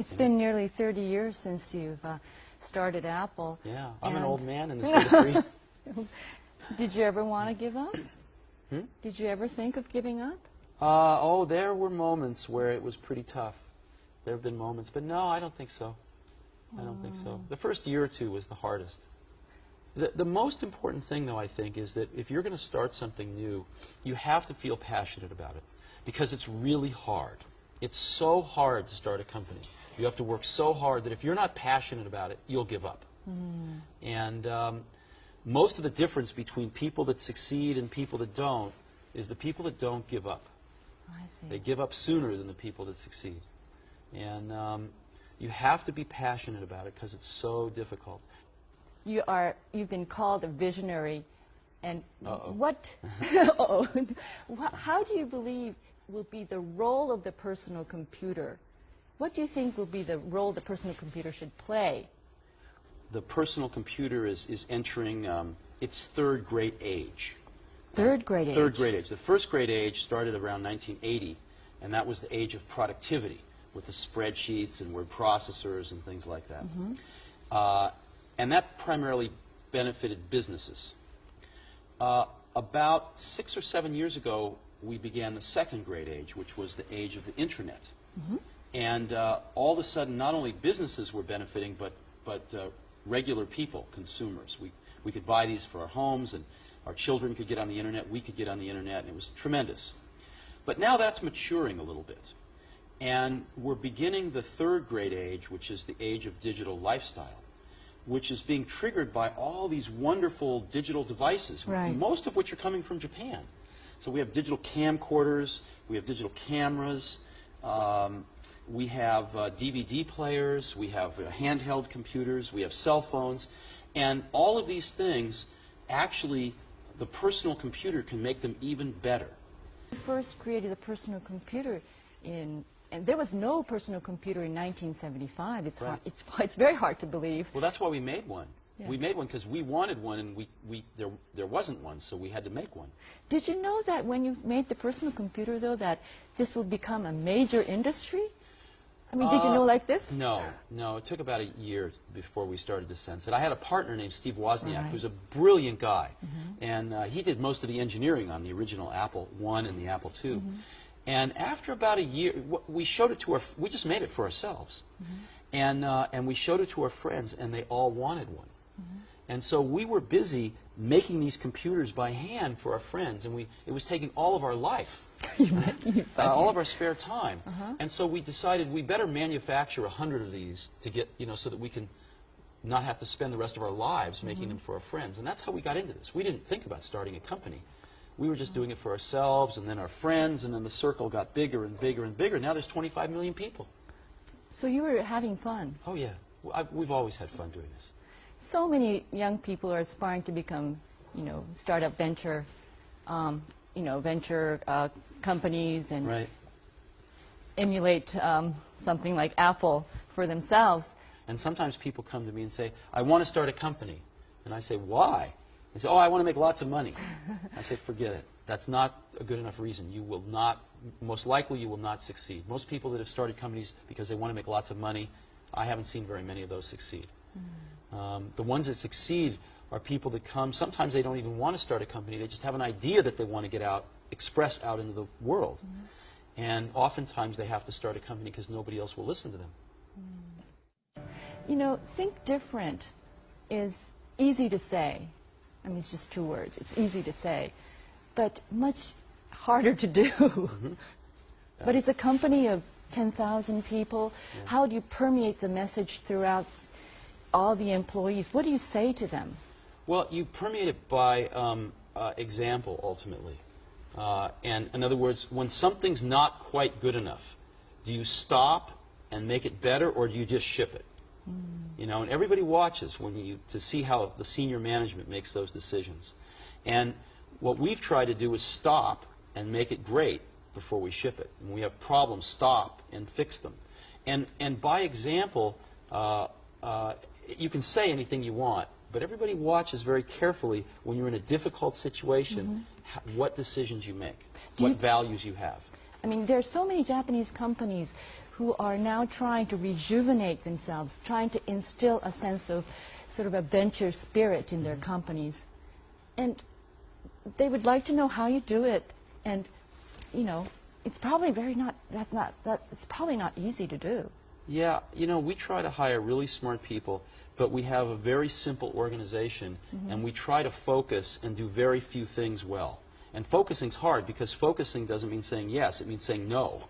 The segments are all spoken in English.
It's been nearly 30 years since you've started Apple. Yeah, I'm an old man in this industry. Did you ever want to give up? Hmm? Did you ever think of giving up? Oh, there were moments where it was pretty tough. There have been moments, but no, I don't think so. I don't think so. The first year or two was the hardest. The most important thing, though, I think, is that if you're going to start something new, you have to feel passionate about it, because it's really hard. It's so hard to start a company. You have to work so hard that if you're not passionate about it, you'll give up. And most of the difference between people that succeed and people that don't is the people that don't give up. I see. They give up sooner than the people that succeed. And you have to be passionate about it because it's so difficult. You've been called a visionary, and what? How do you believe will be the role of the personal computer? What do you think will be the role the personal computer should play? The personal computer is entering its third great age. Third grade age? Third grade age. The first great age started around 1980, and that was the age of productivity with the spreadsheets and word processors and things like that. And that primarily benefited businesses. About 6 or 7 years ago, we began the second great age, which was the age of the Internet. And all of a sudden, not only businesses were benefiting, but regular people, consumers. We could buy these for our homes, and our children could get on the Internet, we could get on the Internet, and it was tremendous. But now that's maturing a little bit. And we're beginning the third great age, which is the age of digital lifestyle, which is being triggered by all these wonderful digital devices, most of which are coming from Japan. So we have digital camcorders, we have digital cameras, we have DVD players, we have handheld computers, we have cell phones, and all of these things, actually, the personal computer can make them even better. You first created a personal computer and there was no personal computer in 1975. It's very hard to believe. Well, that's why we made one. Yeah. We made one because we wanted one, and there wasn't one, so we had to make one. Did you know that when you made the personal computer, though, that this would become a major industry? I mean, did you know like this? No. It took about a year before we started to sense it. I had a partner named Steve who's a brilliant guy, and he did most of the engineering on the original Apple I and the Apple II. And after about a year, we showed it to we just made it for ourselves. And we showed it to our friends, and they all wanted one. And so we were busy making these computers by hand for our friends, and it was taking all of our life, all of our spare time. And so we decided we better manufacture 100 of these to get, so that we can not have to spend the rest of our lives making them for our friends. And that's how we got into this. We didn't think about starting a company. We were just doing it for ourselves, and then our friends, and then the circle got bigger and bigger and bigger. Now there's 25 million people. So you were having fun? Oh, yeah. We've always had fun doing this. So many young people are aspiring to become, startup venture, venture companies and emulate something like Apple for themselves. And sometimes people come to me and say, I want to start a company. And I say, why? They say, oh, I want to make lots of money. I say, forget it. That's not a good enough reason. You will not, most likely you will not succeed. Most people that have started companies because they want to make lots of money, I haven't seen very many of those succeed. The ones that succeed are people that come, sometimes they don't even want to start a company, they just have an idea that they want to get out, express out into the world. And oftentimes they have to start a company because nobody else will listen to them. Think different is easy to say. I mean, it's just 2 words. It's easy to say, but much harder to do. But it's a company of 10,000 people. How do you permeate the message throughout all the employees? What do you say to them? Well, you permeate it by example, ultimately. And in other words, when something's not quite good enough, do you stop and make it better, or do you just ship it? And everybody watches to see how the senior management makes those decisions. And what we've tried to do is stop and make it great before we ship it. When we have problems, stop and fix them. And by example, you can say anything you want, but everybody watches very carefully when you're in a difficult situation what decisions you make, what values you have. I mean, there are so many Japanese companies who are now trying to rejuvenate themselves, trying to instill a sense of sort of a venture spirit in their companies. And they would like to know how you do it. And, you know, it's probably it's probably not easy to do. Yeah, you know, we try to hire really smart people, but we have a very simple organization, and we try to focus and do very few things well. And focusing's hard because focusing doesn't mean saying yes, it means saying no.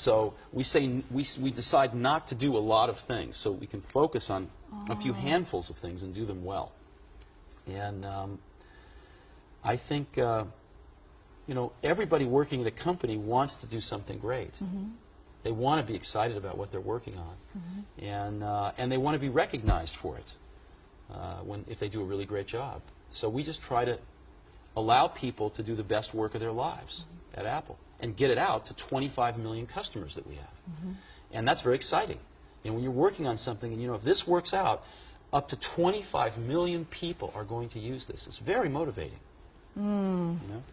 So we decide not to do a lot of things so we can focus on a few handfuls of things and do them well. And I think, you know, everybody working at a company wants to do something great. They want to be excited about what they're working on, and they want to be recognized for it if they do a really great job. So we just try to allow people to do the best work of their lives at Apple and get it out to 25 million customers that we have. And that's very exciting. And when you're working on something, and you know, if this works out, up to 25 million people are going to use this. It's very motivating. You know?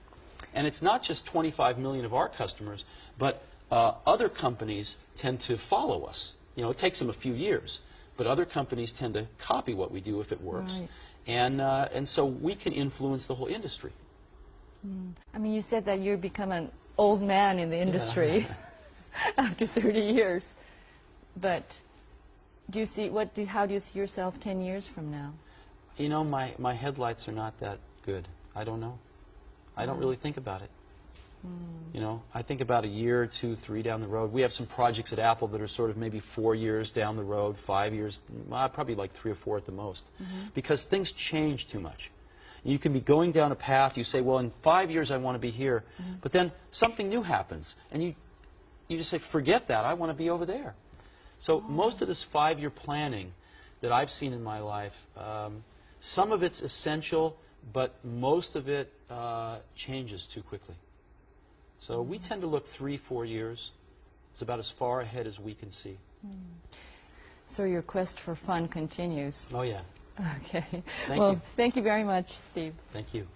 And it's not just 25 million of our customers, but other companies tend to follow us. You know, it takes them a few years, but other companies tend to copy what we do if it works. Right. And so we can influence the whole industry. I mean, you said that you've become an old man in the industry after 30 years. But do you see how do you see yourself 10 years from now? You know, my headlights are not that good. I don't know. I don't really think about it. You know, I think about a year, 2, 3 down the road. We have some projects at Apple that are sort of maybe 4 years down the road, 5 years, probably like 3 or 4 at the most, because things change too much. You can be going down a path. You say, well, in 5 years I want to be here, but then something new happens, and you just say, forget that. I want to be over there. So most of this 5-year planning that I've seen in my life, some of it's essential, but most of it changes too quickly. So we tend to look 3, 4 years. It's about as far ahead as we can see. So your quest for fun continues. Oh, yeah. Okay. Thank you. Thank you very much, Steve. Thank you.